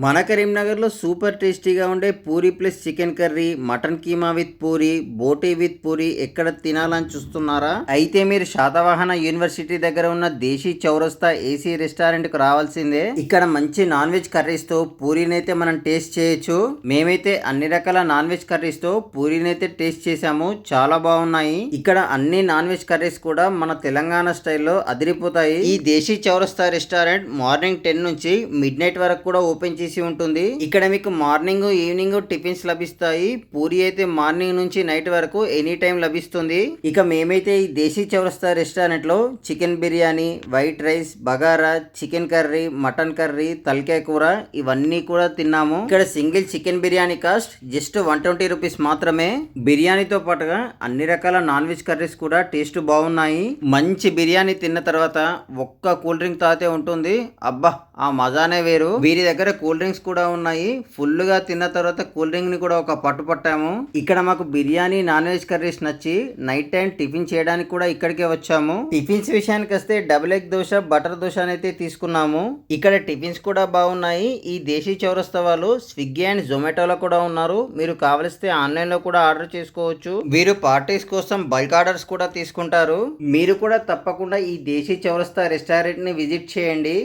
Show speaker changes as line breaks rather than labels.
మన కరీంనగర్లో సూపర్ టేస్టీగా ఉండే puri plus chicken curry, mutton keema with puri, boti with puri ఎక్కడ తినాలని చూస్తున్నారా? అయితే మీరు శాతవాహన యూనివర్సిటీ దగ్గర ఉన్న దేశీ చౌరస్తా ఏసీ రెస్టారెంట్ కు రావాల్సిందే. ఇక్కడ మంచి నాన్ వెజ్ కర్రీస్ తో పూరీనైతే మనం టేస్ట్ చేయొచ్చు. మేమైతే అన్ని రకాల నాన్ వెజ్ కర్రీస్ తో పూరీనైతే టేస్ట్ చేసాము, చాలా బాగున్నాయి. ఇక్కడ అన్ని నాన్ వెజ్ కర్రీస్ కూడా మన తెలంగాణ స్టైల్లో అదిరిపోతాయి. ఈ దేశీ చౌరస్తా రెస్టారెంట్ మార్నింగ్ 10 నుంచి మిడ్ నైట్ వరకు కూడా ఓపెన్ చేసి ఉంటుంది. ఇక్కడ మీకు మార్నింగ్ ఈవినింగ్ టిఫిన్స్ లభిస్తాయి. పూరి అయితే మార్నింగ్ నుంచి నైట్ వరకు ఎనీ టైం లభిస్తుంది. ఇక మేమైతే ఈ దేశీ చౌరస్తా రెస్టారెంట్ లో chicken biryani, white rice, bagara, chicken curry, mutton curry, తలకాయ కూర ఇవన్నీ కూడా తిన్నాము. ఇక్కడ single chicken biryani cost just 120 rupees మాత్రమే. బిర్యానీతో పాటుగా అన్ని రకాల నాన్ వెజ్ కర్రీస్ కూడా టేస్ట్ బాగున్నాయి. మంచి బిర్యానీ తిన్న తర్వాత ఒక్క కూల్ డ్రింక్ తాగితే ఉంటుంది, అబ్బా ఆ మజానే వేరు. వీరి దగ్గర కూల్ డ్రింక్స్ కూడా ఉన్నాయి. ఫుల్ గా తిన్న తర్వాత కూల్ డ్రింక్ ని కూడా ఒక పట్టు పట్టాము. ఇక్కడ మాకు బిర్యానీ, నాన్ వెజ్ కర్రీస్ నచ్చి నైట్ టైం టిఫిన్ చేయడానికి కూడా ఇక్కడికే వచ్చాము. టిఫిన్స్ విషయానికి వస్తే double egg dosa, butter dosa అయితే తీసుకున్నాము. ఇక్కడ టిఫిన్స్ కూడా బాగున్నాయి. ఈ దేశీ చౌరస్తా వాళ్ళు స్విగ్గీ అండ్ జొమాటోలో కూడా ఉన్నారు. మీరు కావలిస్తే ఆన్లైన్ లో కూడా ఆర్డర్ చేసుకోవచ్చు. వీరు పార్టీస్ కోసం బల్క్ ఆర్డర్స్ కూడా తీసుకుంటారు. మీరు కూడా తప్పకుండా ఈ దేశీ చౌరస్తా రెస్టారెంట్ ని విజిట్ చేయండి.